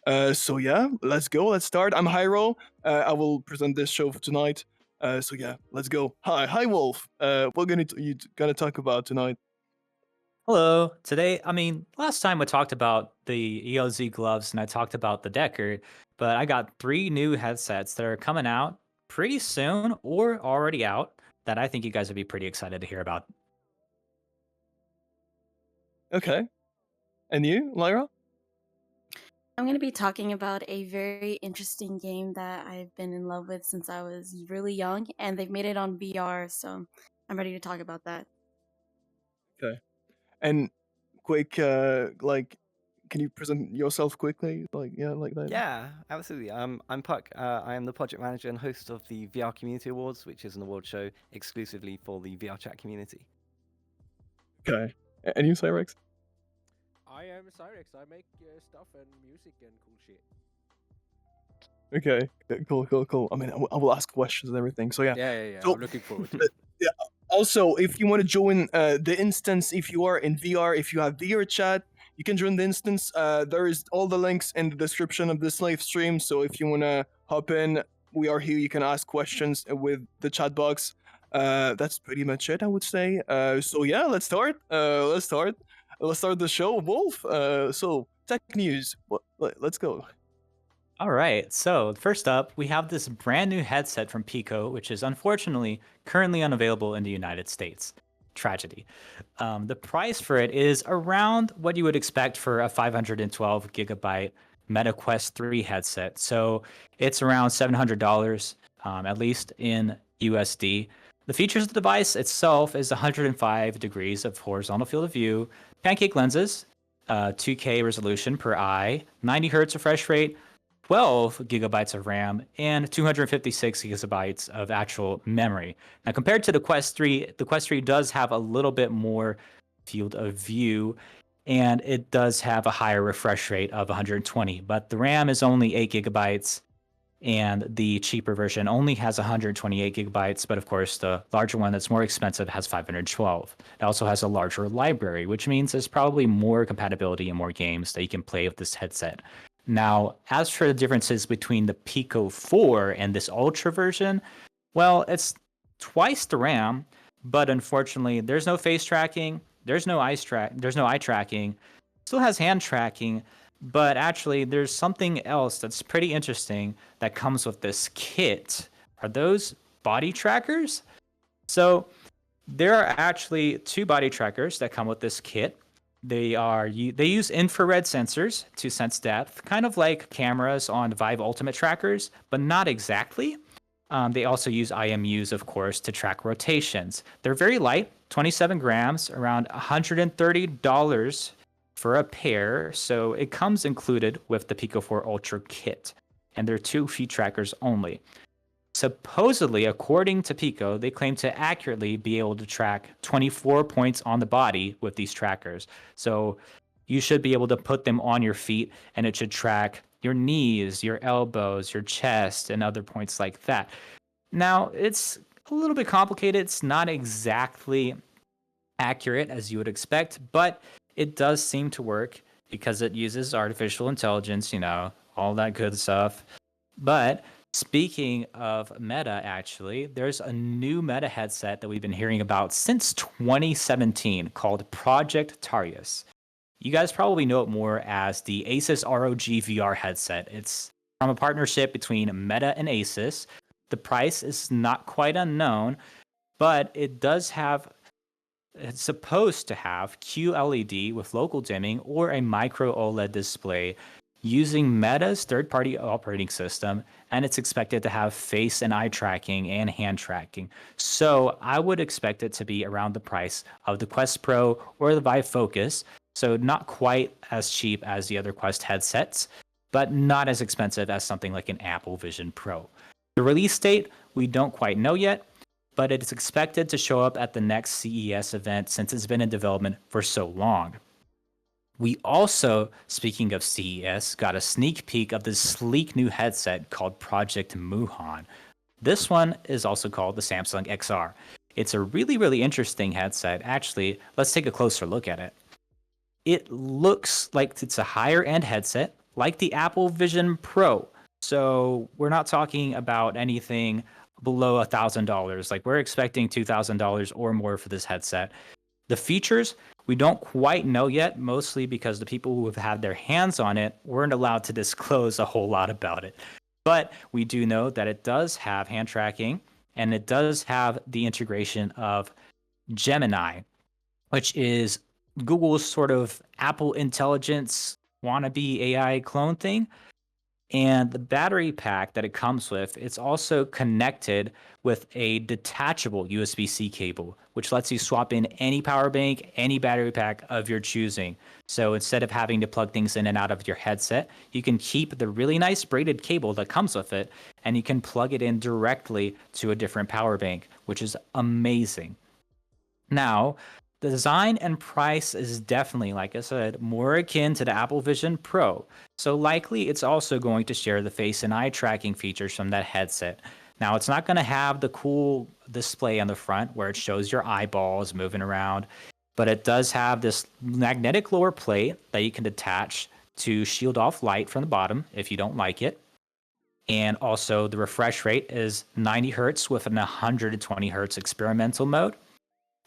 So yeah, let's go. Let's start. I'm Hyro. I will present this show for tonight. So yeah, let's go. Hi, Wolf. What you gonna talk about tonight? Hello. Today, last time I talked about the EOZ gloves and I talked about the Decker, but I got 3 new headsets that are coming out pretty soon or already out that I think you guys would be pretty excited to hear about. Okay. And you, Lyra? I'm going to be talking about a very interesting game that I've been in love with since I was really young, and they've made it on VR, so I'm ready to talk about that. Okay. And quick, can you present yourself quickly? Like, yeah, like that. Yeah, absolutely. I'm Puck. I am the project manager and host of the VR Community Awards, which is an award show exclusively for the VR chat community. Okay. And you, Cyrex? I am xCirrex. I make stuff and music and cool shit. Okay. Cool. I mean, I will ask questions and everything. So yeah. Yeah. So, I'm looking forward to it. Yeah. Also, if you want to join the instance, if you are in VR, if you have VR chat, you can join the instance. There is all the links in the description of this live stream. So if you want to hop in, we are here. You can ask questions with the chat box. That's pretty much it, I would say. So yeah, let's start. Let's start the show, Wolf. So tech news. Let's go. All right. So, first up, we have this brand new headset from Pico, which is unfortunately currently unavailable in the United States. Tragedy. The price for it is around what you would expect for a 512 gigabyte Meta Quest 3 headset. So it's around $700, at least in USD. The features of the device itself is 105 degrees of horizontal field of view, pancake lenses, 2K resolution per eye, 90 hertz refresh rate, 12 gigabytes of RAM, and 256 gigabytes of actual memory. Now, compared to the Quest 3 does have a little bit more field of view, and it does have a higher refresh rate of 120, but the RAM is only 8 gigabytes, and the cheaper version only has 128 gigabytes, but of course the larger one that's more expensive has 512. It also has a larger library, which means there's probably more compatibility and more games that you can play with this headset. Now, as for the differences between the Pico 4 and this Ultra version, well, it's twice the RAM, but unfortunately, there's no face tracking, there's no eye tracking, still has hand tracking, but actually, there's something else that's pretty interesting that comes with this kit. Are those body trackers? So, there are actually 2 body trackers that come with this kit. They use infrared sensors to sense depth, kind of like cameras on Vive Ultimate trackers, but not exactly. They also use IMUs, of course, to track rotations. They're very light, 27 grams, around $130 for a pair, so it comes included with the Pico 4 Ultra kit, and they're 2 feet trackers only. Supposedly, according to Pico, they claim to accurately be able to track 24 points on the body with these trackers. So you should be able to put them on your feet, and it should track your knees, your elbows, your chest, and other points like that. Now, it's a little bit complicated. It's not exactly accurate as you would expect, but it does seem to work because it uses artificial intelligence, all that good stuff. But speaking of Meta, actually, there's a new Meta headset that we've been hearing about since 2017 called Project Tarius. You guys probably know it more as the Asus ROG VR headset. It's from a partnership between Meta and Asus. The price is not quite unknown, but it's supposed to have QLED with local dimming or a micro OLED display using Meta's third-party operating system, and it's expected to have face and eye tracking and hand tracking. So I would expect it to be around the price of the Quest Pro or the Vive Focus, so not quite as cheap as the other Quest headsets, but not as expensive as something like an Apple Vision Pro. The release date, we don't quite know yet, but it's expected to show up at the next CES event since it's been in development for so long. We also, speaking of CES, got a sneak peek of this sleek new headset called Project Moohan. This one is also called the Samsung XR. It's a really, really interesting headset. Actually, let's take a closer look at it. It looks like it's a higher-end headset like the Apple Vision Pro. So we're not talking about anything below $1,000. Like we're expecting $2,000 or more for this headset. The features, we don't quite know yet, mostly because the people who have had their hands on it weren't allowed to disclose a whole lot about it. But we do know that it does have hand tracking, and it does have the integration of Gemini, which is Google's sort of Apple Intelligence wannabe AI clone thing. And the battery pack that it comes with, it's also connected with a detachable USB-C cable, which lets you swap in any power bank, any battery pack of your choosing. So instead of having to plug things in and out of your headset, you can keep the really nice braided cable that comes with it, and you can plug it in directly to a different power bank, which is amazing. Now, the design and price is definitely, like I said, more akin to the Apple Vision Pro. So likely it's also going to share the face and eye tracking features from that headset. Now, it's not going to have the cool display on the front where it shows your eyeballs moving around, but it does have this magnetic lower plate that you can detach to shield off light from the bottom if you don't like it. And also the refresh rate is 90 hertz with an 120 hertz experimental mode.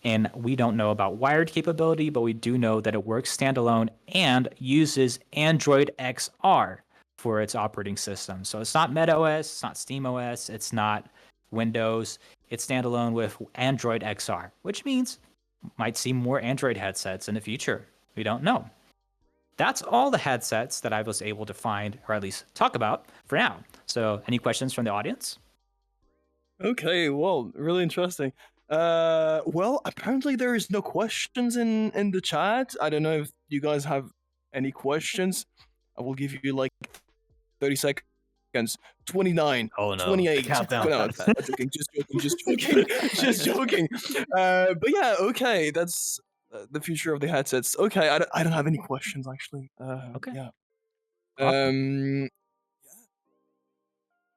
And we don't know about wired capability, but we do know that it works standalone and uses Android XR for its operating system. So it's not MetaOS, it's not SteamOS, it's not Windows. It's standalone with Android XR, which means might see more Android headsets in the future. We don't know. That's all the headsets that I was able to find, or at least talk about for now. So any questions from the audience? Okay, well, really interesting. Well, apparently there is no questions in the chat. I don't know if you guys have any questions. I will give you like 30 seconds. 29. Oh no, 28. countdown. No, it's not joking. Just joking. Just joking. But yeah, okay. That's the future of the headsets. Okay, I don't have any questions actually. Okay. Yeah. Awesome.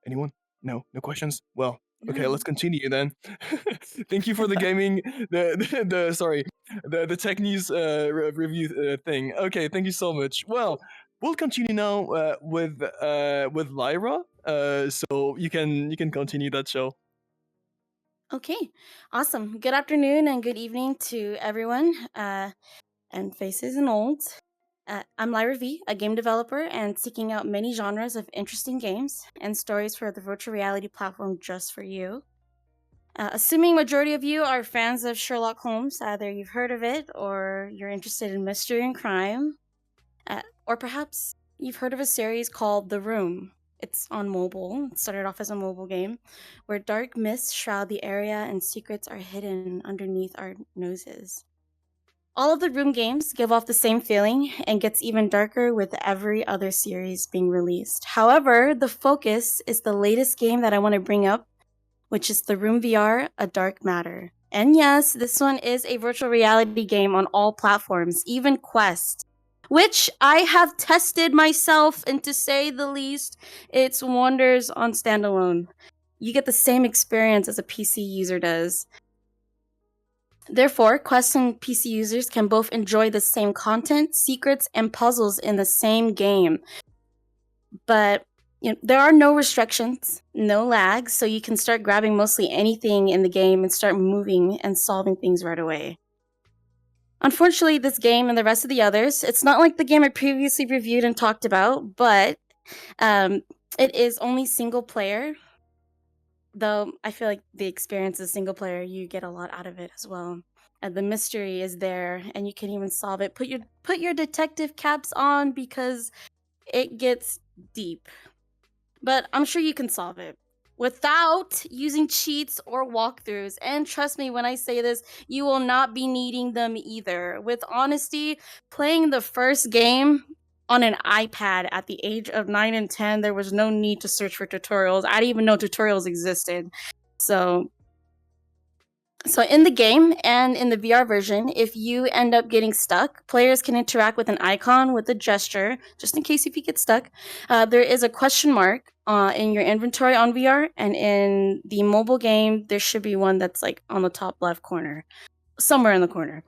Anyone? No questions. Well, okay, No. let's continue then. Thank you for the gaming, the tech news review thing. Okay, thank you so much. Well, we'll continue now with Lyra. So you can continue that show. Okay, awesome. Good afternoon and good evening to everyone, and faces and olds. I'm LyraV, a game developer and seeking out many genres of interesting games and stories for the virtual reality platform just for you. Assuming majority of you are fans of Sherlock Holmes, either you've heard of it or you're interested in mystery and crime, or perhaps you've heard of a series called The Room. It's on mobile. It started off as a mobile game where dark mists shroud the area and secrets are hidden underneath our noses. All of the Room games give off the same feeling and gets even darker with every other series being released. However, the focus is the latest game that I want to bring up, which is the Room VR, A Dark Matter. And yes, this one is a virtual reality game on all platforms, even Quest, which I have tested myself, and to say the least, it's wonders on standalone. You get the same experience as a PC user does. Therefore, Quest and PC users can both enjoy the same content, secrets, and puzzles in the same game. But there are no restrictions, no lag, so you can start grabbing mostly anything in the game and start moving and solving things right away. Unfortunately, this game and the rest of the others, it's not like the game I previously reviewed and talked about, but it is only single player. Though I feel like the experience is single player, you get a lot out of it as well. And the mystery is there, and you can even solve it. Put your detective caps on because it gets deep. But I'm sure you can solve it without using cheats or walkthroughs. And trust me when I say this, you will not be needing them either. With honesty, playing the first game on an iPad at the age of 9 and 10, there was no need to search for tutorials. I didn't even know tutorials existed. So in the game and in the VR version, if you end up getting stuck, players can interact with an icon with a gesture, just in case if you get stuck. There is a question mark in your inventory on VR, and in the mobile game, there should be one that's like on the top left corner, somewhere in the corner.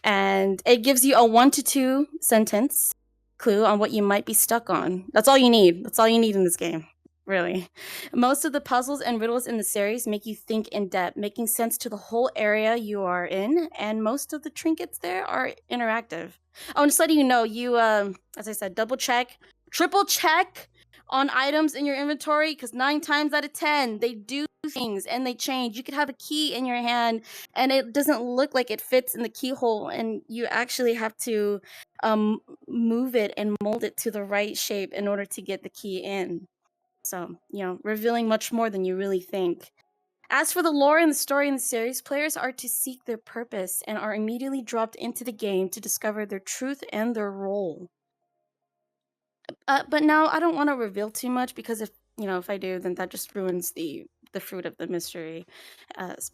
And it gives you a 1 to 2 sentence clue on what you might be stuck on. That's all you need. That's all you need in this game, really. Most of the puzzles and riddles in the series make you think in depth, making sense to the whole area you are in, and most of the trinkets there are interactive. Oh, and just letting you know, you, as I said, double check, triple check on items in your inventory, because 9 times out of 10, they do things and they change. You could have a key in your hand and it doesn't look like it fits in the keyhole, and you actually have to move it and mold it to the right shape in order to get the key in. So, revealing much more than you really think. As for the lore and the story in the series, players are to seek their purpose and are immediately dropped into the game to discover their truth and their role. But now I don't want to reveal too much, because if I do, then that just ruins the fruit of the mystery.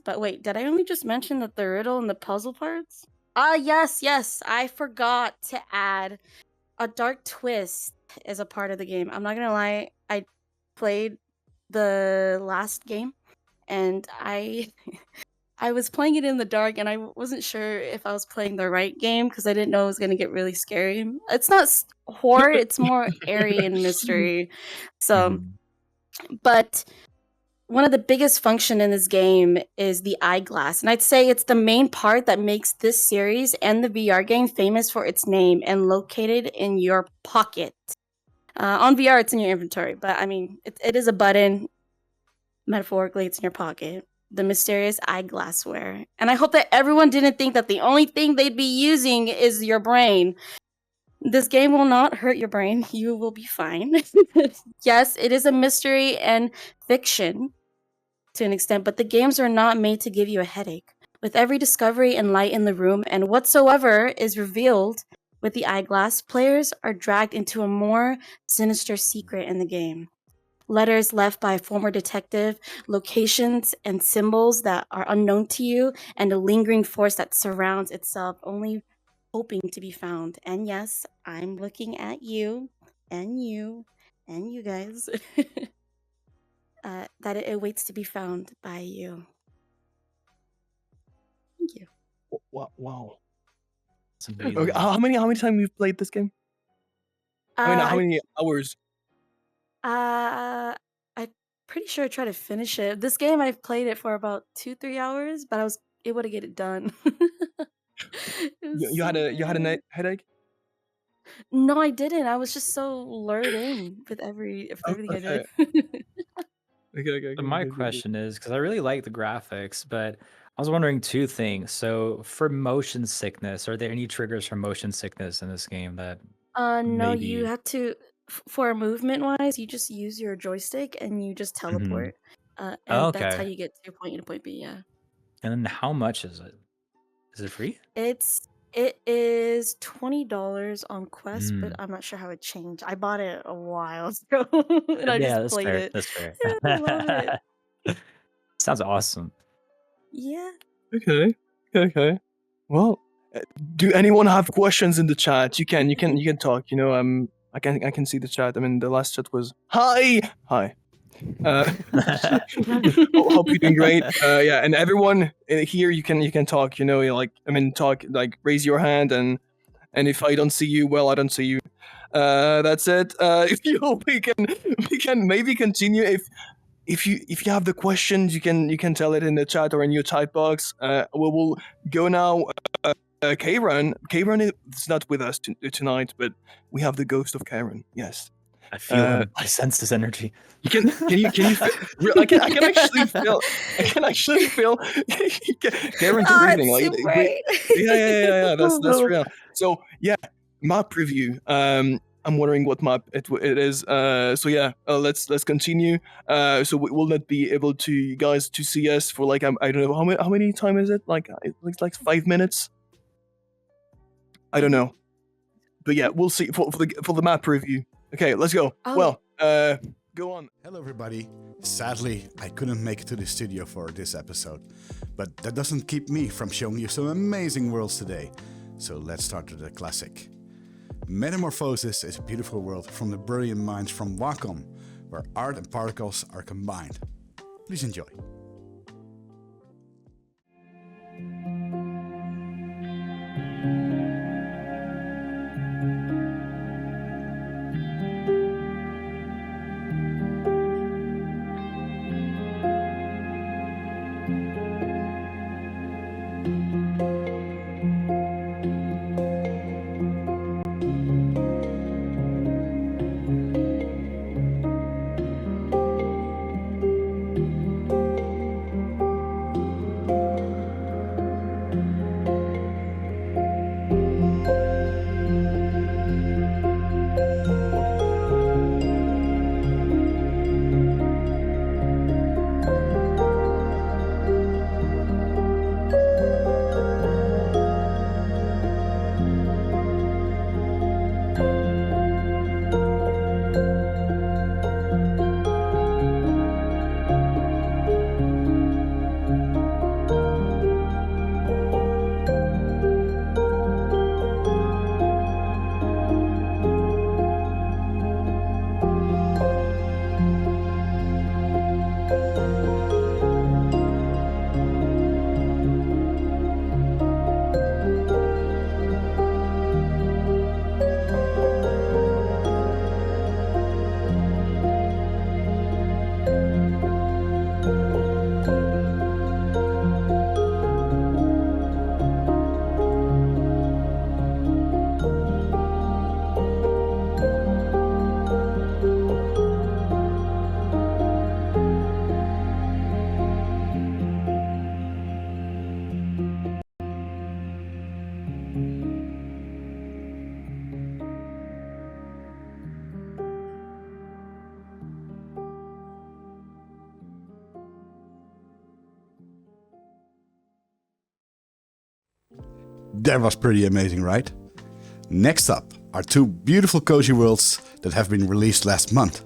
But wait, did I only just mention that the riddle and the puzzle parts? Yes, I forgot to add a dark twist as a part of the game. I'm not gonna lie, I played the last game and I was playing it in the dark, and I wasn't sure if I was playing the right game because I didn't know it was gonna get really scary. It's not horror; it's more airy and mystery. So, but one of the biggest function in this game is the eyeglass, and I'd say it's the main part that makes this series and the VR game famous for its name and located in your pocket. On VR, it's in your inventory, but I mean, it is a button. Metaphorically, it's in your pocket. The mysterious eyeglassware. And I hope that everyone didn't think that the only thing they'd be using is your brain. This game will not hurt your brain. You will be fine. Yes, it is a mystery and fiction to an extent, but the games are not made to give you a headache. With every discovery and light in the room and whatsoever is revealed with the eyeglass, players are dragged into a more sinister secret in the game. Letters left by a former detective, locations and symbols that are unknown to you, and a lingering force that surrounds itself, only hoping to be found. And yes, I'm looking at you and you and you guys. That it awaits to be found by you. Thank you. Wow. It's amazing. Okay, how many times you've played this game? How many hours? I'm pretty sure I tried to finish it. This game, I've played it for about 2-3 hours, but I was able to get it done. You had a headache? No, I didn't. I was just so lured in with everything I Okay. did. Okay. So my question is, because I really like the graphics, but I was wondering 2 things. So for motion sickness, are there any triggers for motion sickness in this game that No, you maybe? have to, for movement wise, you just use your joystick and you just Mhm. teleport. Oh, And that's how okay. you get to your point A to point B, yeah. And then how much is it? Is it free? It is $20 on Quest, but Mm. I'm not sure how it changed. I bought it a while ago and I Yeah, just that's played fair. it. That's fair. Yeah, I love it. Sounds awesome. Yeah. Okay. Well, do anyone have questions in the chat? You can talk. I can see the chat. I mean, the last chat was hi. Hope you're doing great. Yeah, and everyone here, you can talk. Talk, like raise your hand, and if I don't see you, well, I don't see you. That's it. We can maybe continue if you have the questions, you can tell it in the chat or in your chat box. We will go now. Karen is not with us tonight, but we have the ghost of Karen. Yes. I feel him. I sense his energy. Can you feel, I can actually feel Karen's Oh, breathing. it's Like, super great. yeah. That's real. So yeah, map review. I'm wondering what map it is. So yeah, let's continue. So we will not be able to, you guys, to see us for like I don't know how many time is it? Like it's like 5 minutes. I don't know, but yeah, we'll see for the map review. Okay, let's go. Oh. Well, go on. Hello everybody. Sadly, I couldn't make it to the studio for this episode, but that doesn't keep me from showing you some amazing worlds today. So let's start with the classic. Metamorphosis is a beautiful world from the brilliant minds from Wacom, where art and particles are combined. Please enjoy. That was pretty amazing, right? Next up are two beautiful cozy worlds that have been released last month.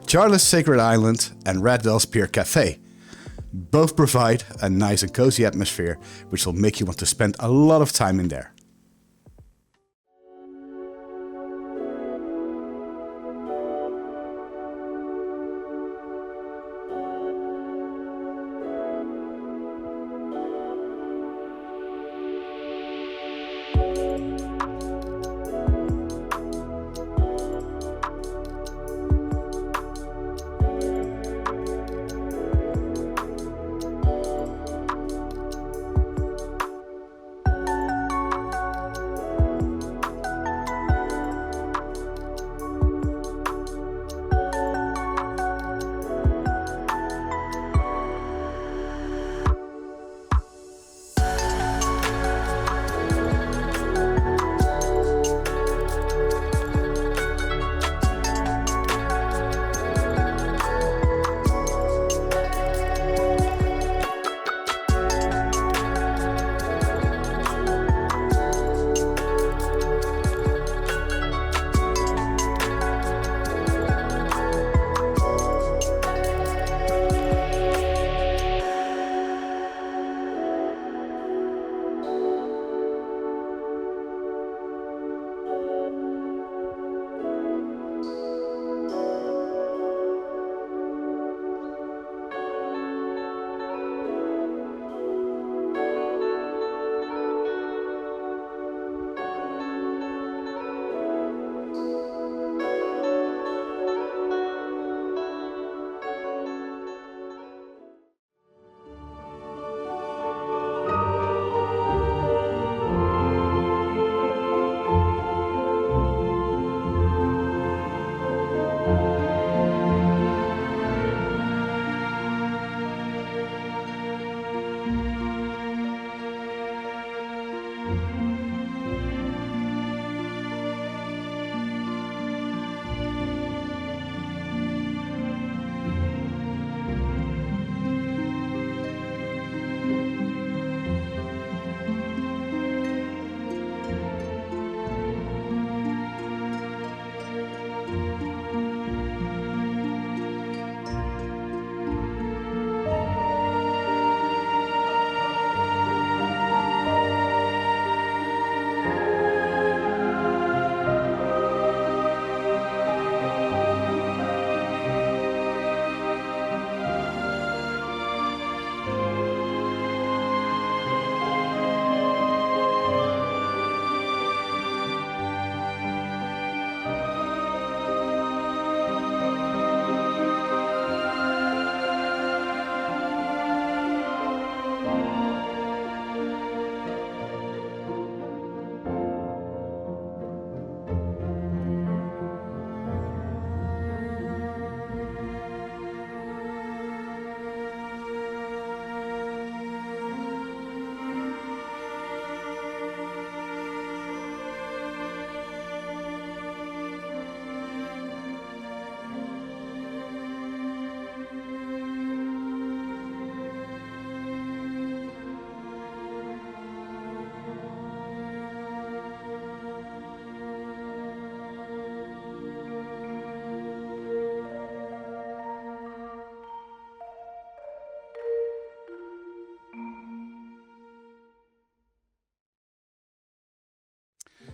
Charlie's Sacred Island and Red Doll's Pier Cafe. Both provide a nice and cozy atmosphere, which will make you want to spend a lot of time in there.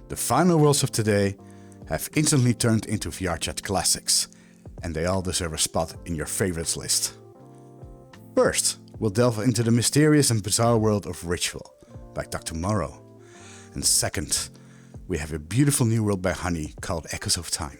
The final worlds of today have instantly turned into VRChat classics, and they all deserve a spot in your favorites list. First, we'll delve into the mysterious and bizarre world of Ritual by Dr. Morrow. And second, we have a beautiful new world by Honey called Echoes of Time.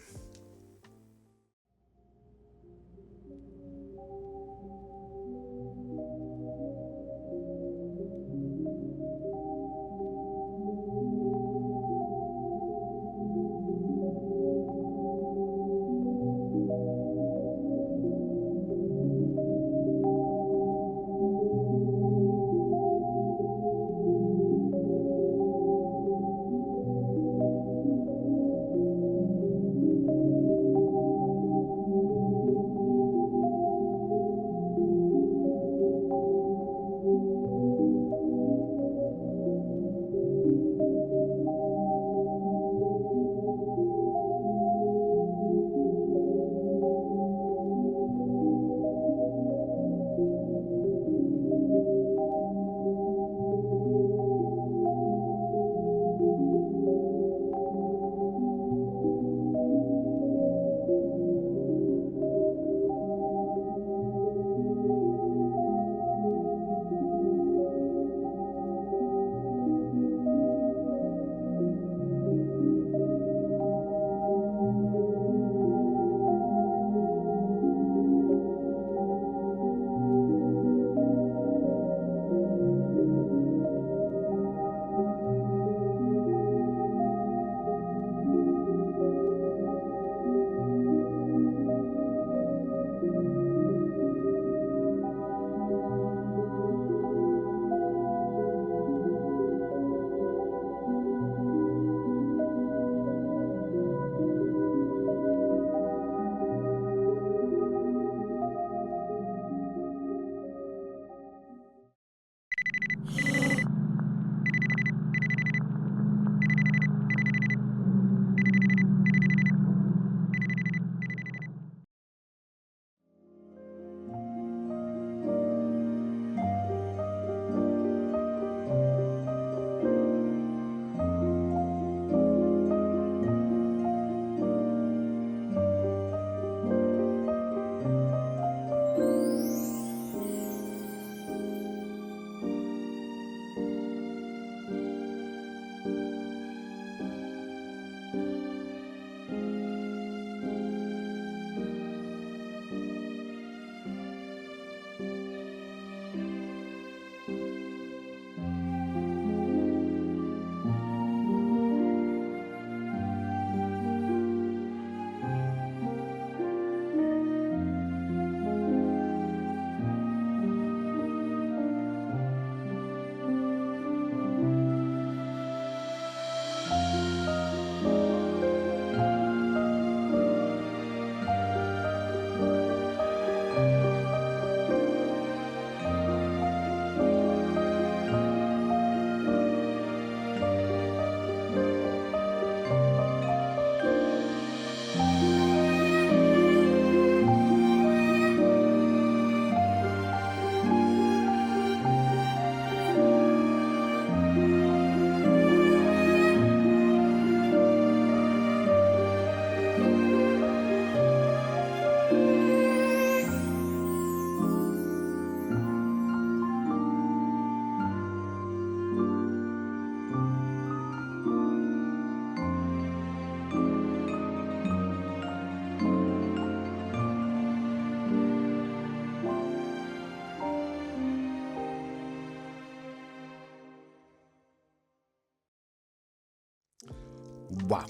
Wow,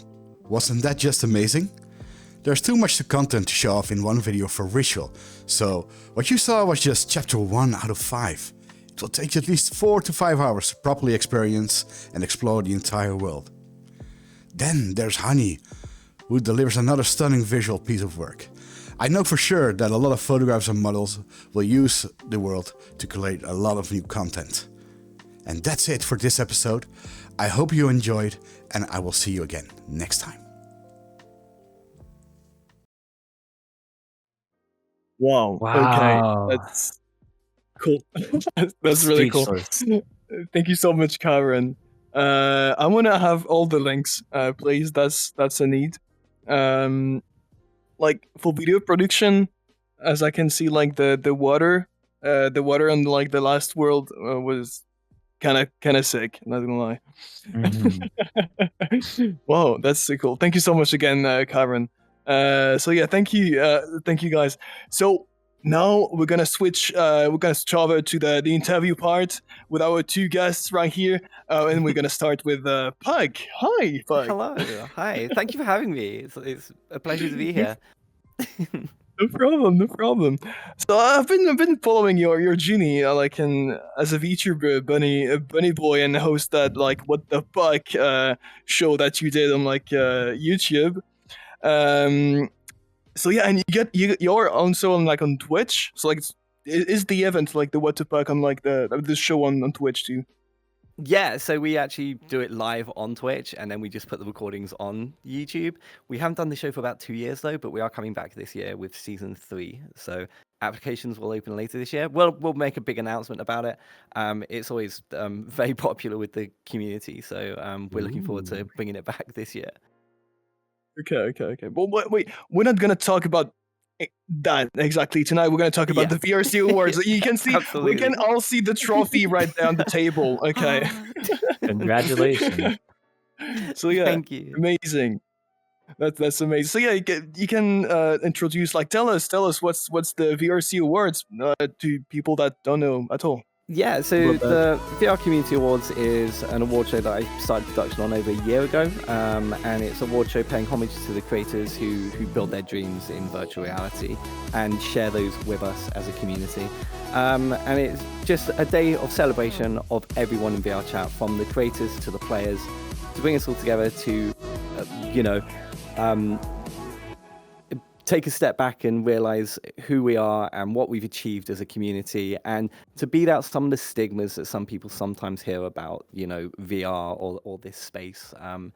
wasn't that just amazing? There's too much content to show off in one video for visual, so what you saw was just chapter 1 out of 5. It will take you at least 4 to 5 hours to properly experience and explore the entire world. Then there's Honey, who delivers another stunning visual piece of work. I know for sure that a lot of photographs and models will use the world to create a lot of new content. And that's it for this episode. I hope you enjoyed, and I will see you again next time. Wow. Okay. That's cool. That's really cool. Speechless. Thank you so much, Karen. I want to have all the links, please. That's a need. Like for video production, as I can see, like the water on like the last world was kind of sick. Not gonna lie. Wow, that's so cool. Thank you so much again, Karen. So yeah, thank you guys. So now we're gonna switch over to the interview part with our two guests right here, and we're gonna start with Pug. Hi, Pug. Hello. Hi. Thank you for having me. It's a pleasure to be here. No problem. So I've been following your journey, like as a VTuber, bunny boy, and host that like what the fuck show that you did on like YouTube. So yeah, and you're also on like on Twitch. So like, is the event like the what the fuck on like the show on Twitch too? Yeah, so we actually do it live on Twitch, and then we just put the recordings on YouTube. We haven't done the show for about 2 years though, but we are coming back this year with season 3. So applications will open later this year. We'll make a big announcement about it. It's always very popular with the community, so we're looking forward to bringing it back this year. Okay. But wait, we're not gonna talk about that exactly tonight. We're gonna talk about the VRC awards. You can see, we can all see the trophy right there on the table. Okay. Congratulations. So yeah, Thank you. amazing. That's amazing. So yeah, you can introduce, like, tell us what's the VRC awards to people that don't know at all. Yeah, so the VR Community Awards is an award show that I started production on over a year ago, and it's an award show paying homage to the creators who build their dreams in virtual reality and share those with us as a community. And it's just a day of celebration of everyone in VR chat, from the creators to the players, to bring us all together to, take a step back and realize who we are and what we've achieved as a community, and to beat out some of the stigmas that some people sometimes hear about, VR or this space. And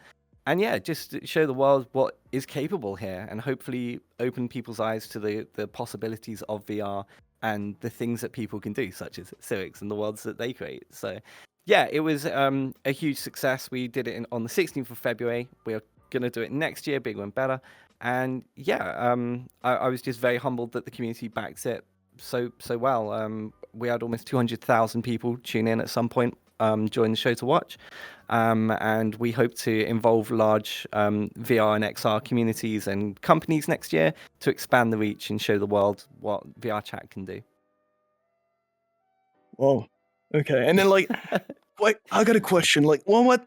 yeah, just show the world what is capable here, and hopefully open people's eyes to the possibilities of VR and the things that people can do, such as xCirrex and the worlds that they create. So yeah, it was a huge success. We did it on the 16th of February. We're going to do it next year, bigger and better. And yeah, I was just very humbled that the community backed it so well. We had almost 200,000 people tune in at some point, join the show to watch. And we hope to involve large VR and XR communities and companies next year to expand the reach and show the world what VR chat can do. Whoa. Okay. And then like, wait, I got a question. Like, what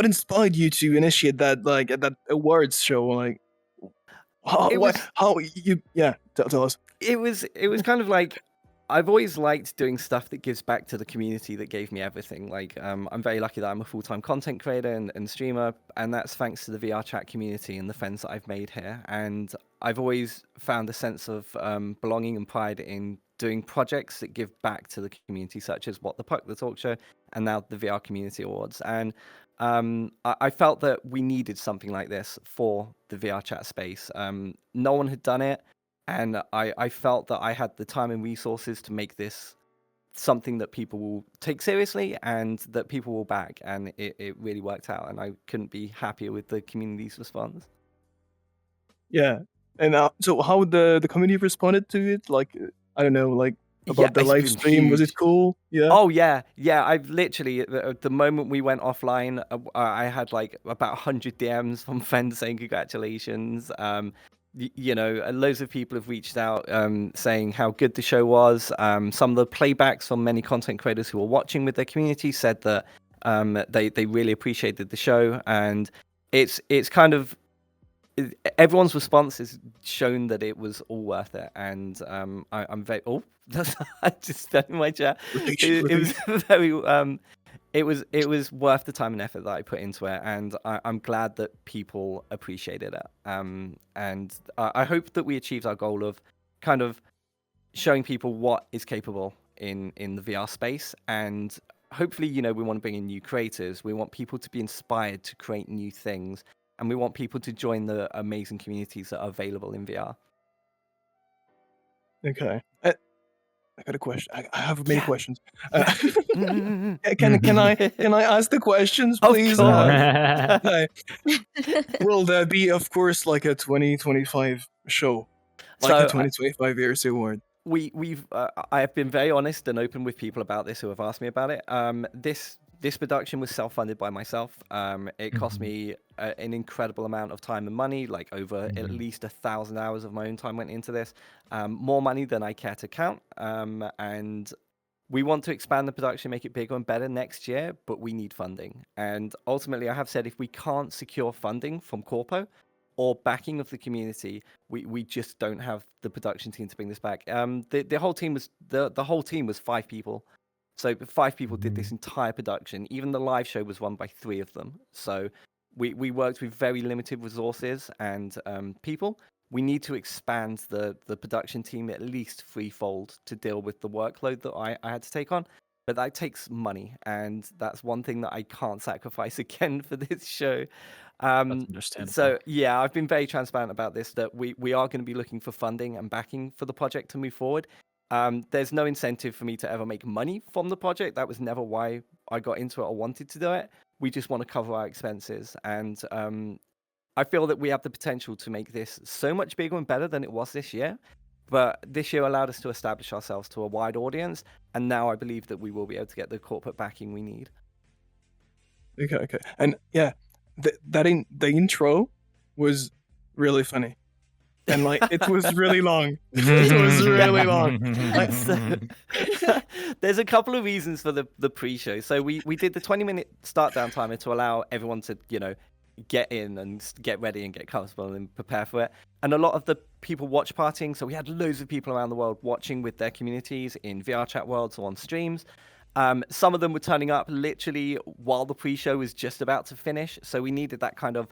inspired you to initiate that, like, that awards show? Like, tell us. It was kind of like, I've always liked doing stuff that gives back to the community that gave me everything. Like, I'm very lucky that I'm a full-time content creator and streamer, and that's thanks to the VR chat community and the friends that I've made here. And I've always found a sense of belonging and pride in doing projects that give back to the community, such as What the Puck, the talk show, and now the VR Community Awards. And I felt that we needed something like this for the VR chat space. No one had done it, and I felt that I had the time and resources to make this something that people will take seriously and that people will back, and it really worked out, and I couldn't be happier with the community's response. Yeah. And so how the community responded to it? Like, I don't know, like, about the live stream, was it cool? Yeah. Oh yeah. I've literally, at the moment we went offline, I had like about 100 DMs from friends saying congratulations. Loads of people have reached out saying how good the show was. Some of the playbacks from many content creators who were watching with their community said that they really appreciated the show, and it's kind of everyone's response has shown that it was all worth it, and I'm very I just fell in my chat. It was very it was worth the time and effort that I put into it, and I'm glad that people appreciated it. And I hope that we achieved our goal of kind of showing people what is capable in the VR space, and hopefully, you know, we want to bring in new creators. We want people to be inspired to create new things, and we want people to join the amazing communities that are available in VR. Okay. I got a question. I have many Yeah. questions. Mm. Can I ask the questions, Of please? course. Hi. Will there be, of course, like a 2025 show, like a So 2025 VRC award? we've I have been very honest and open with people about this who have asked me about it. This production was self-funded by myself. It cost me an incredible amount of time and money, like over at least 1,000 hours of my own time went into this. More money than I care to count. And we want to expand the production, make it bigger and better next year, but we need funding. And ultimately, I have said if we can't secure funding from Corpo or backing of the community, we just don't have the production team to bring this back. The whole team was the whole team was 5 people. So 5 people did this entire production. Even the live show was run by 3 of them. So we worked with very limited resources and people. We need to expand the production team at least threefold to deal with the workload that I had to take on. But that takes money, and that's one thing that I can't sacrifice again for this show. That's understandable. So yeah, I've been very transparent about this, that we are going to be looking for funding and backing for the project to move forward. There's no incentive for me to ever make money from the project. That was never why I got into it or wanted to do it. We just want to cover our expenses, and I feel that we have the potential to make this so much bigger and better than it was this year. But this year allowed us to establish ourselves to a wide audience, and now I believe that we will be able to get the corporate backing we need. Okay. And yeah, the intro was really funny. And like it was really long. It was really long. There's a couple of reasons for the pre-show. So we did the 20-minute start down timer to allow everyone to, you know, get in and get ready and get comfortable and prepare for it. And a lot of the people watch partying, so we had loads of people around the world watching with their communities in VR chat worlds or on streams. Some of them were turning up literally while the pre-show was just about to finish, so we needed that kind of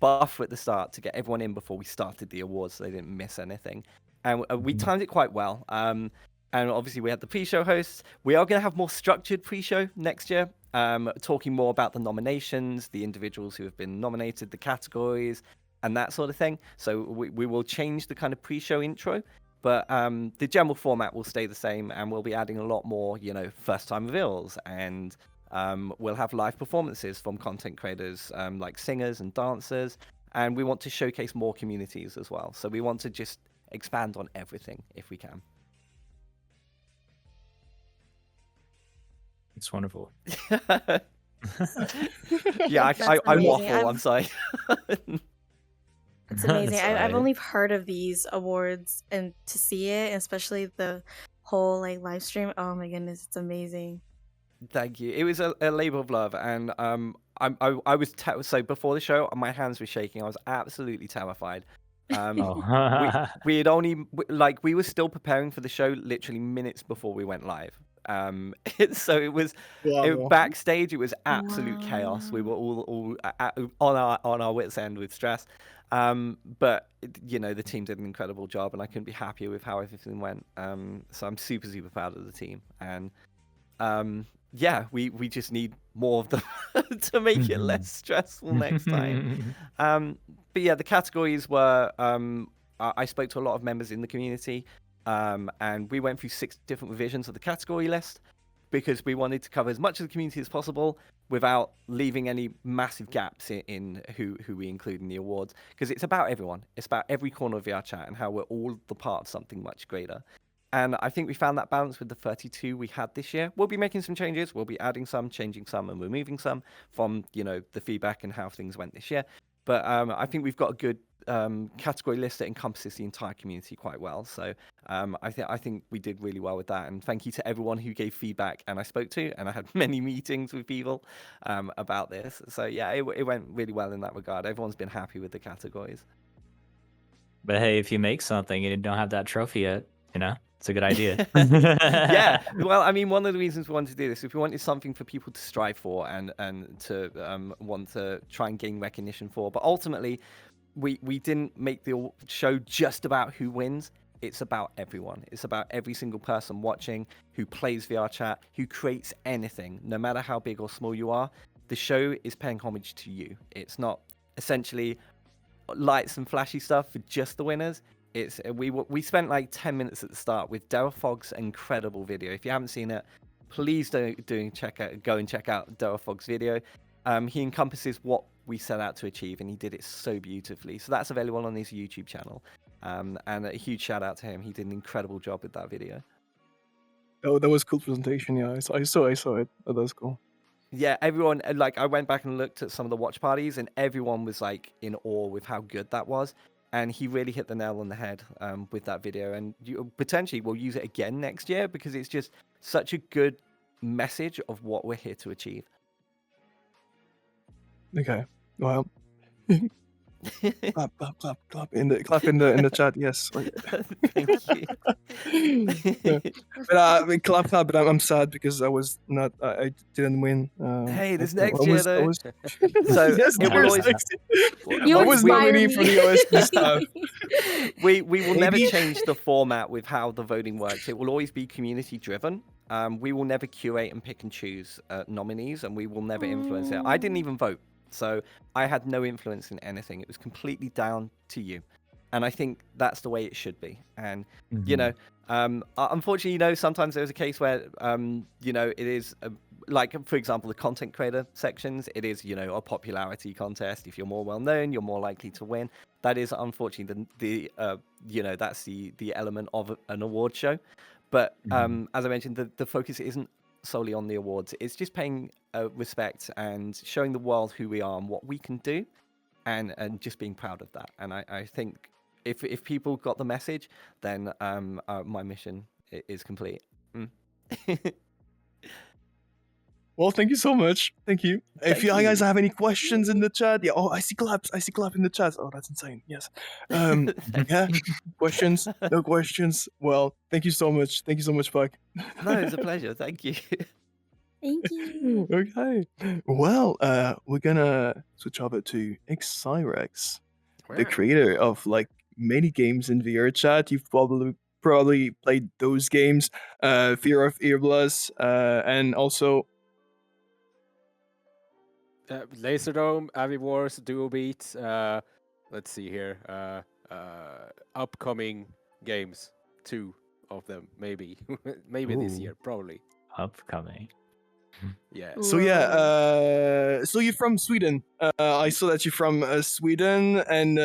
buffer at the start to get everyone in before we started the awards so they didn't miss anything. And we timed it quite well. And obviously we had the pre-show hosts. We are going to have more structured pre-show next year, talking more about the nominations, the individuals who have been nominated, the categories, and that sort of thing. So we will change the kind of pre-show intro, but the general format will stay the same, and we'll be adding a lot more, you know, first-time reveals, and we'll have live performances from content creators like singers and dancers, and we want to showcase more communities as well. So we want to just expand on everything if we can. It's wonderful. Yeah, I amazing. waffle. I'm sorry. It's amazing. That's I've alright. only heard of these awards, and to see it, especially the whole like live stream. Oh my goodness, it's amazing. Thank you. It was a labor of love, and I was so before the show, my hands were shaking. I was absolutely terrified. We had only we were still preparing for the show literally minutes before we went live. So it was backstage. It was absolute chaos. We were all on our wits' end with stress. But you know, the team did an incredible job, and I couldn't be happier with how everything went. So I'm super proud of the team, and yeah, we just need more of them to make it less stressful next time. But yeah, the categories were I spoke to a lot of members in the community, and we went through 6 different revisions of the category list because we wanted to cover as much of the community as possible without leaving any massive gaps in who we include in the awards, because it's about everyone. It's about every corner of VR chat and how we're all the part of something much greater. And I think we found that balance with the 32 we had this year. We'll be making some changes. We'll be adding some, changing some, and removing some from, you know, the feedback and how things went this year. But I think we've got a good category list that encompasses the entire community quite well. So I think we did really well with that. And thank you to everyone who gave feedback and I spoke to, and I had many meetings with people about this. So yeah, it went really well in that regard. Everyone's been happy with the categories. But hey, if you make something and you don't have that trophy yet, you know, it's a good idea. Yeah, well, I mean, one of the reasons we wanted to do this, if we wanted something for people to strive for and to want to try and gain recognition for, but ultimately, we didn't make the show just about who wins. It's about everyone. It's about every single person watching who plays VR chat, who creates anything, no matter how big or small you are. The show is paying homage to you. It's not essentially lights and flashy stuff for just the winners. It's we spent like 10 minutes at the start with Daryl Fogg's incredible video. If you haven't seen it, please go and check out Daryl Fogg's video. He encompasses what we set out to achieve, and he did it so beautifully. So that's available on his YouTube channel. And a huge shout out to him. He did an incredible job with that video. Oh, that was a cool presentation. Yeah, I saw it. That was cool. Yeah, everyone, like, I went back and looked at some of the watch parties, and everyone was like in awe with how good that was. And he really hit the nail on the head with that video. And you potentially will use it again next year because it's just such a good message of what we're here to achieve. Okay. Well, clap in the chat. Yes. Thank you. Yeah. But clap. But I'm sad because I didn't win. Hey, this I next year though. So yes, it will always. You I was inspire nominated me. for the OSP stuff. We will never Maybe- change the format with how the voting works. It will always be community driven. We will never curate and pick and choose nominees, and we will never influence it. I didn't even vote, so I had no influence in anything. It was completely down to you, and I think that's the way it should be. And you know, unfortunately, you know, sometimes there's a case where you know, it is like, for example, the content creator sections. It is, you know, a popularity contest. If you're more well known, you're more likely to win. That is unfortunately the you know, that's the element of an award show. But as I mentioned, the focus isn't solely on the awards. It's just paying respect and showing the world who we are and what we can do, and just being proud of that. And I think if people got the message, then my mission is complete. Well, thank you so much. Thank you. If Thank you guys you. have any questions in the chat, yeah. Oh, I see claps. I see clap in the chat. Oh, that's insane. Yes. Yeah. Questions? No questions. Well, thank you so much. Thank you so much, Puck. No, it's a pleasure. Thank you. Thank you. Okay. Well, we're gonna switch over to xCirrex, the creator of like many games in VR chat. You've probably played those games, Fear of Earblast, and also Laserdome, Avi Wars, Duo Beat. Let's see here. Upcoming games, 2 of them, maybe, maybe this Ooh. year, probably. Upcoming. Yeah. so yeah. So you're from Sweden. I saw that you're from Sweden, and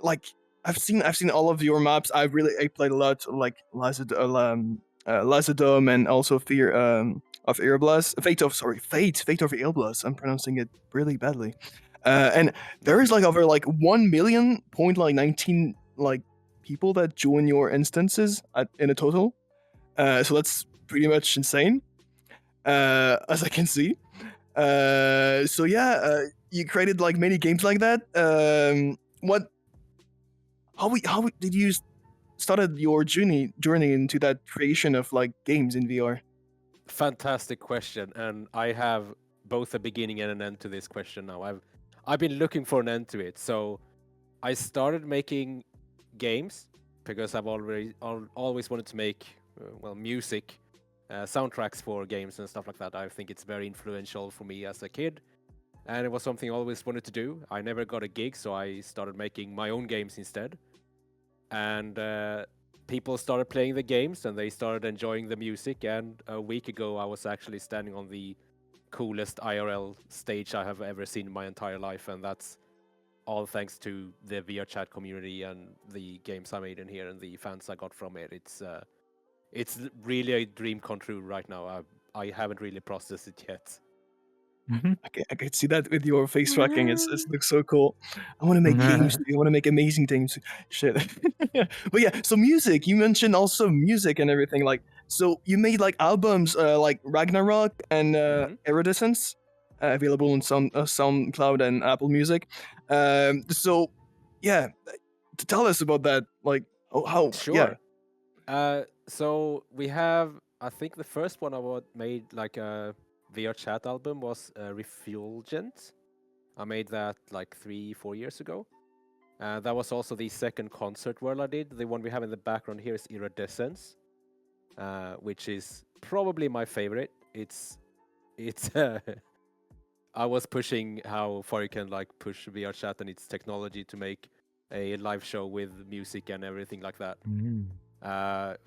like I've seen all of your maps. I played a lot, like Laserdome and also Fear of Earblast. Fate of Earblast. I'm pronouncing it really badly. And there is like over like 1 million point like 19 like people that join your instances in a total. So that's pretty much insane, as I can see. So yeah, you created like many games like that. How did you started your journey into that creation of like games in VR? Fantastic question, and I have both a beginning and an end to this question now. I've been looking for an end to it. So I started making games because I've always wanted to make music, soundtracks for games and stuff like that. I think it's very influential for me as a kid, and it was something I always wanted to do. I never got a gig, so I started making my own games instead. And people started playing the games and they started enjoying the music, and a week ago I was actually standing on the coolest IRL stage I have ever seen in my entire life, and that's all thanks to the VR chat community and the games I made in here and the fans I got from it. It's really a dream come true right now. I haven't really processed it yet. I can see that with your face tracking. It looks so cool. I want to make games. I want to make amazing things. Shit. Yeah. But yeah, so music. You mentioned also music and everything. Like, so you made like albums, like Ragnarok and Iridescence, available on SoundCloud and Apple Music. So yeah, tell us about that. Like, how? Sure. So we have, I think the first one I made like a VRChat album was Refulgent. I made that like 3-4 years ago. That was also the second concert world I did. The one we have in the background here is Iridescence, which is probably my favorite. It's I was pushing how far you can like push VRChat and its technology to make a live show with music and everything like that.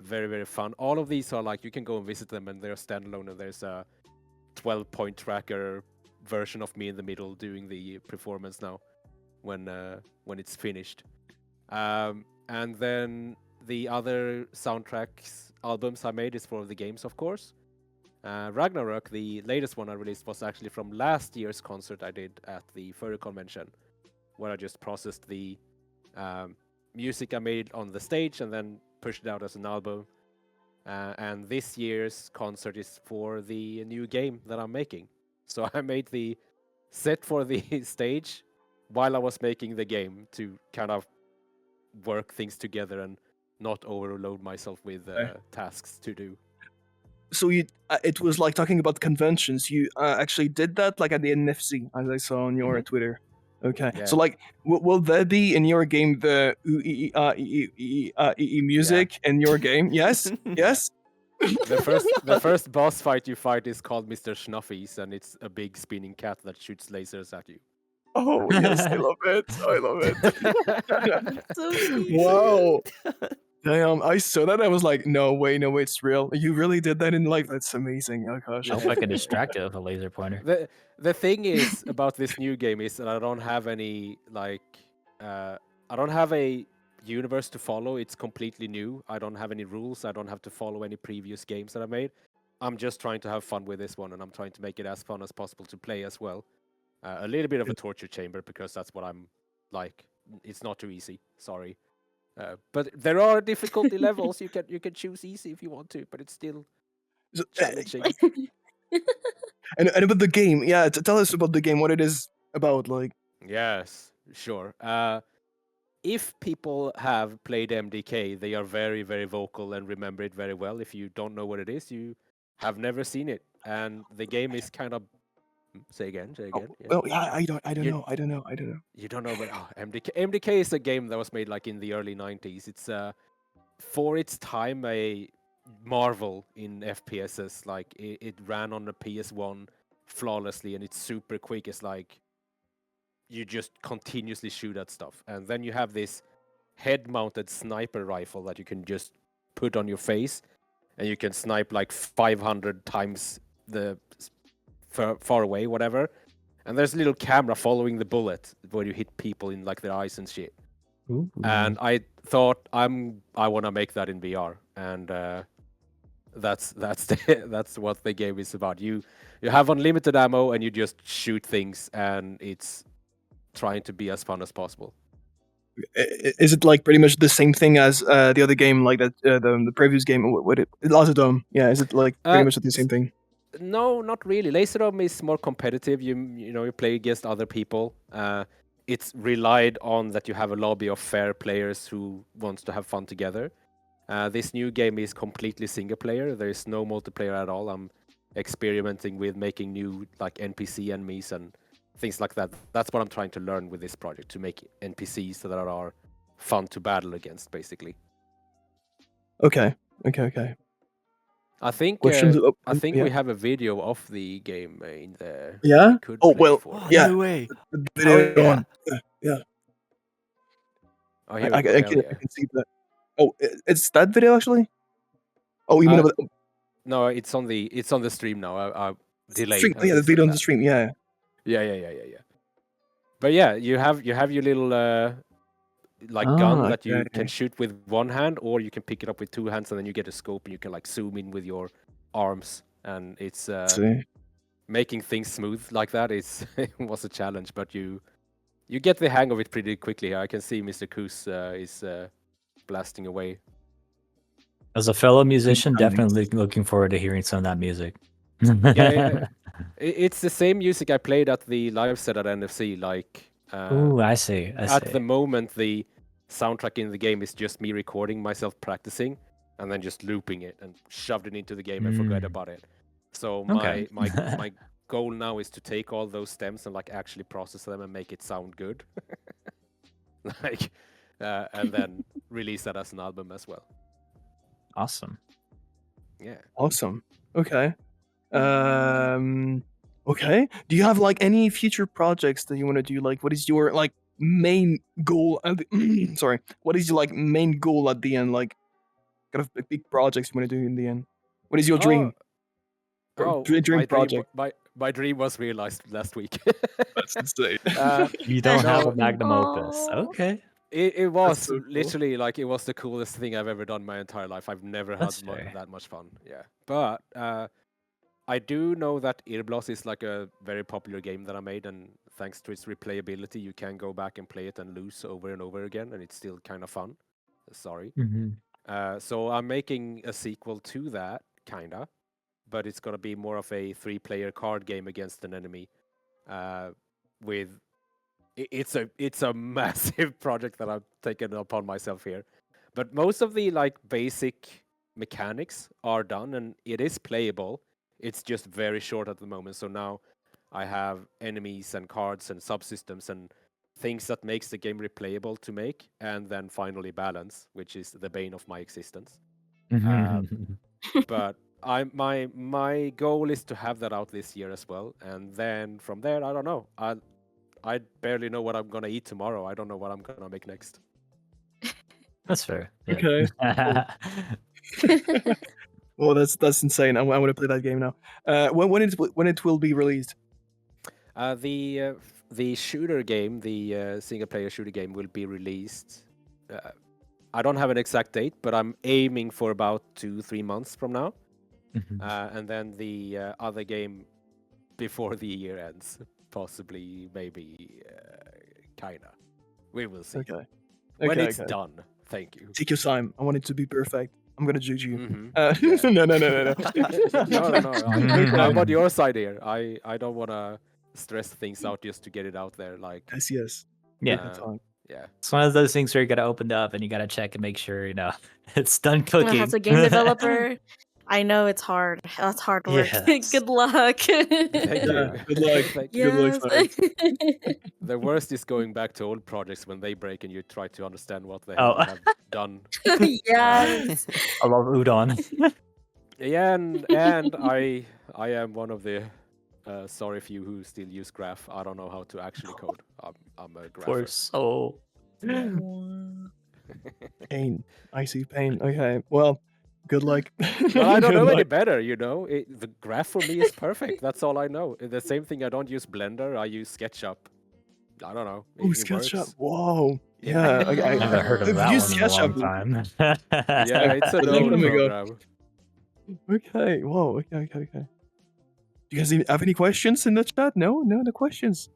Very, very fun. All of these are like, you can go and visit them and they're standalone, and there's a 12-point tracker version of me in the middle doing the performance now when it's finished. And then the other soundtracks albums I made is for the games, of course. Ragnarok, the latest one I released, was actually from last year's concert I did at the Furry Convention, where I just processed the music I made on the stage and then pushed it out as an album. And this year's concert is for the new game that I'm making. So I made the set for the stage while I was making the game to kind of work things together and not overload myself with tasks to do. So you, it was like talking about conventions. You actually did that like at the NFC, as I saw on your Twitter. Okay. Yeah. So like, will there be in your game the music in your game? Yes. Yes. The first boss fight you fight is called Mr. Schnuffies, and it's a big spinning cat that shoots lasers at you. Oh yes, I love it. I love it. So sweet. Wow. Damn, I saw that. I was like, no way, it's real. You really did that in life. That's amazing. Oh gosh. I hope I can distract it with a laser pointer. The thing is about this new game is that I don't have any like I don't have a universe to follow. It's completely new. I don't have any rules. I don't have to follow any previous games that I made. I'm just trying to have fun with this one, and I'm trying to make it as fun as possible to play as well. A little bit of a torture chamber because that's what I'm like. It's not too easy. Sorry. But there are difficulty levels. You can choose easy if you want to, but it's still challenging. And about the game, yeah, tell us about the game, what it is about, like. Yes, sure. If people have played MDK, they are very, very vocal and remember it very well. If you don't know what it is, you have never seen it, and the game is kind of. Say again. Oh yeah, I don't know. You don't know, but MDK is a game that was made like in the early 90s. It's for its time a marvel in FPSs. Like it ran on the PS1 flawlessly, and it's super quick. It's like you just continuously shoot at stuff, and then you have this head-mounted sniper rifle that you can just put on your face, and you can snipe like 500 times the far away, whatever. And there's a little camera following the bullet where you hit people in like their eyes and shit. Ooh. And I thought I want to make that in VR, and that's what the game is about. You have unlimited ammo and you just shoot things, and it's trying to be as fun as possible. Is it like pretty much the same thing as the other game, like that the previous game? What it Laserdome? Yeah, is it like pretty much the same thing? No, not really. Laserdome is more competitive. You play against other people. It's relied on that you have a lobby of fair players who wants to have fun together. This new game is completely single player. There is no multiplayer at all. I'm experimenting with making new like NPC enemies and things like that. That's what I'm trying to learn with this project, to make NPCs that are fun to battle against, basically. Okay. I think yeah. we have a video of the game in there. Yeah. Yeah. No way. Video yeah. Oh, here I can see that. Oh, it's that video actually. Oh, you mean about? No, it's on the stream now. I delayed. Stream. Oh, yeah, the video on the stream. Yeah. Yeah. But yeah, you have your little gun that you can shoot with one hand, or you can pick it up with two hands, and then you get a scope and you can like zoom in with your arms, and it's making things smooth like that is was a challenge, but you get the hang of it pretty quickly. I can see Mr. Koos is blasting away. As a fellow musician, Thanks. definitely looking forward to hearing some of that music. Yeah. It's the same music I played at the live set at NFC. Like, Ooh, I see. at the moment, the soundtrack in the game is just me recording myself practicing, and then just looping it and shoved it into the game and forget about it. So Okay. my goal now is to take all those stems and like actually process them and make it sound good, like, and then release that as an album as well. Awesome. Yeah. Awesome. Okay. Okay. Do you have like any future projects that you want to do? Like, what is your like main goal? Sorry. What is your like main goal at the end? Like, kind of big projects you want to do in the end? What is your dream? Dream project. My dream was realized last week. That's insane. You don't have No, a magnum opus. Aw. Okay. It was so cool. literally like it was the coolest thing I've ever done my entire life. I've never had That's fair. that much fun. Yeah, but I do know that Irblos is like a very popular game that I made, and thanks to its replayability, you can go back and play it and lose over and over again, and it's still kind of fun. Sorry. So I'm making a sequel to that, kinda, but it's gonna be more of a 3-player card game against an enemy. With it's a massive project that I've taken upon myself here, but most of the like basic mechanics are done and it is playable. It's just very short at the moment. So now I have enemies and cards and subsystems and things that makes the game replayable to make, and then finally balance, which is the bane of my existence. But my goal is to have that out this year as well, and then from there, I don't know. I barely know what I'm gonna eat tomorrow. I don't know what I'm gonna make next. That's fair. Yeah. Okay. Well, that's insane. I want to play that game now. When it will be released? The shooter game, the single player shooter game, will be released. I don't have an exact date, but I'm aiming for about 2-3 months from now. And then the other game before the year ends, possibly, maybe, kinda. We will see. Okay. When it's done. Thank you. Take your time. I want it to be perfect. I'm gonna judge you. Yeah. No. No. I'm on your side here. I don't want to stress things out just to get it out there. Like, Yes. Yeah. Yeah. It's one of those things where you gotta open it up and you gotta check and make sure, it's done cooking. As a game developer, I know it's hard. That's hard work. Yes. Good luck. Thank you. Good luck. Thank you. Yes. The worst is going back to old projects when they break and you try to understand what they have done. Yes. I love udon. Yeah, and I am one of the sorry few who still use graph. I don't know how to actually code. I'm a grapher. For soul. Pain. I see pain. Okay. Well, good luck. Well, I don't know Good any luck. better, the graph for me is perfect. That's all I know. The same thing, I don't use Blender, I use SketchUp. I don't know. Oh, It SketchUp. works. Whoa. Yeah. I never heard of I've that used one in a long SketchUp. time. Yeah, it's an A long old time ago. program. Okay. Whoa. Okay. Do you guys have any questions in the chat? No questions.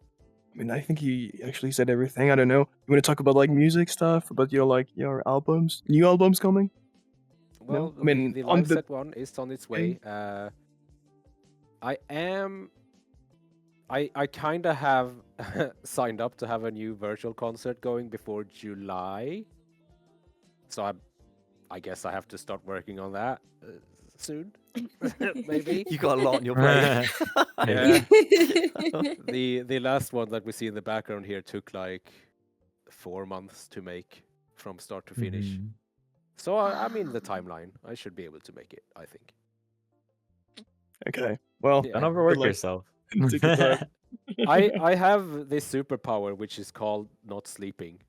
I mean, I think he actually said everything. I don't know. You want to talk about like music stuff, about your albums, new albums coming? Well, No? I mean, the on live the- set one is on its way. I kind of have signed up to have a new virtual concert going before July. So I guess I have to start working on that soon. Maybe. You got a lot on your plate. Yeah. The last one that we see in the background here took like 4 months to make from start to finish. So I'm in the timeline. I should be able to make it, I think. Okay. Well, Yeah. Don't overwork luck. yourself. Take your time. I have this superpower which is called not sleeping.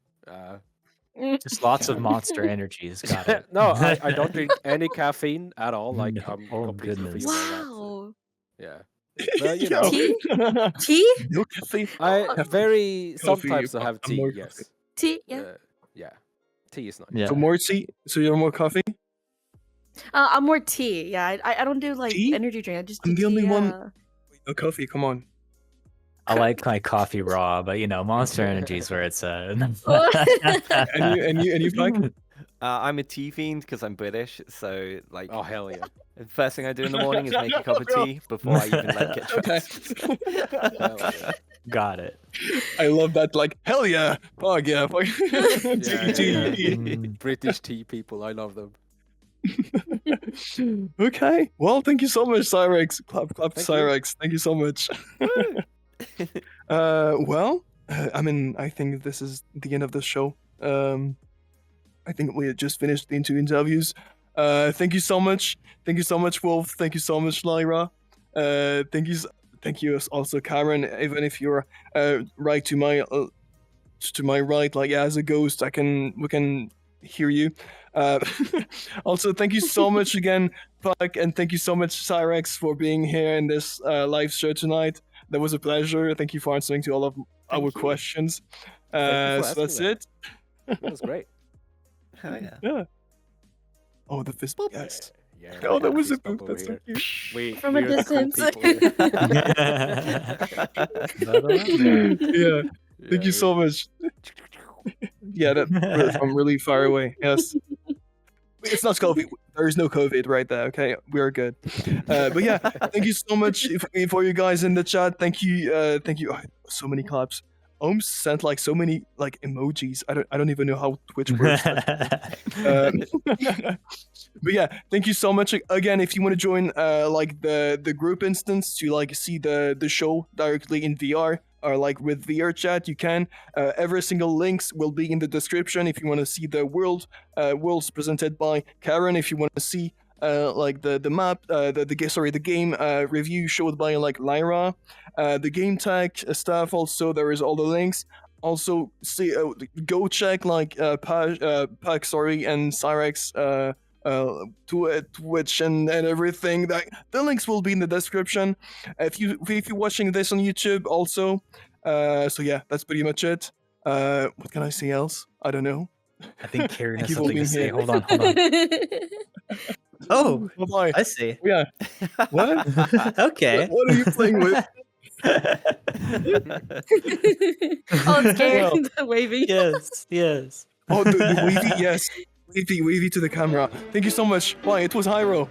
Just lots of monster energies. Got it. No, I don't drink any caffeine at all. Like, No. I'm Oh, completely free goodness. of all that. So, Wow. yeah. But you Yo. know, Tea? No coffee. I very Coffee, sometimes I have I'm tea. more Yes. Tea? Yeah. Yeah. Tea is nice. Yeah. So more tea. So you're more coffee. I'm more tea. Yeah, I don't do like Tea? energy drink. I just I'm do the only tea, one- yeah. No coffee. Come on. I like my coffee raw, but Monster Energy is where it's And you, Puck? I'm a tea fiend because I'm British, so like Oh hell yeah! the first thing I do in the morning is make a cup of tea before I even like get Okay. dressed. Hell yeah. Got it. I love that. Like, hell yeah, Pug, yeah. Pug. Yeah. British tea people, I love them. Okay. Well, thank you so much, xCirrex. Clap to Thank you. xCirrex. Thank you so much. I mean, I think this is the end of the show. I think we had just finished the two interviews. Thank you so much. Thank you so much, Wolf. Thank you so much, Lyra. Thank you also, Karen. Even if you're right to my right, like as a ghost, we can hear you. Also, thank you so much again, Puck, and thank you so much, xCirrex, for being here in this live show tonight. That was a pleasure. Thank you for answering to all of our you. questions. Thank you for So asking that's that. it. That was great. Hell yeah. Yeah. Oh, the fist bump. Yes. Yeah, Oh, that yeah, was a fist bump boop. over That's so here. cute. From a we're the cool distance. people here. Yeah. Thank Yeah, you so much. Yeah, that from really far away. Yes. It's not COVID. There is no COVID right there. Okay, we are good. But yeah, thank you so much for you guys in the chat. Thank you. Thank you. Oh, so many claps. Ohms sent like so many like emojis. I don't even know how Twitch works. But yeah, thank you so much again. If you want to join like the group instance to like see the show directly in VR or like with VRChat, you can. Every single links will be in the description if you want to see the worlds presented by Karen. If you want to see like the map, the game review showed by like Lyra, the game tag stuff. Also, there is all the links. Also, see go check like Puck, and xCirrex Twitch and everything. That the links will be in the description. If you're watching this on YouTube, also. So yeah, that's pretty much it. What can I say else? I don't know. I think Karen Thank has you for something to being say. here. Hold on. Oh, Bye-bye. I see. Yeah. What? Okay. What are you playing with? Oh, it's Karen, Well, the waving. Yes. Oh, the wavy, yes. Wavy to the camera. Thank you so much. Bye. It was Hyro.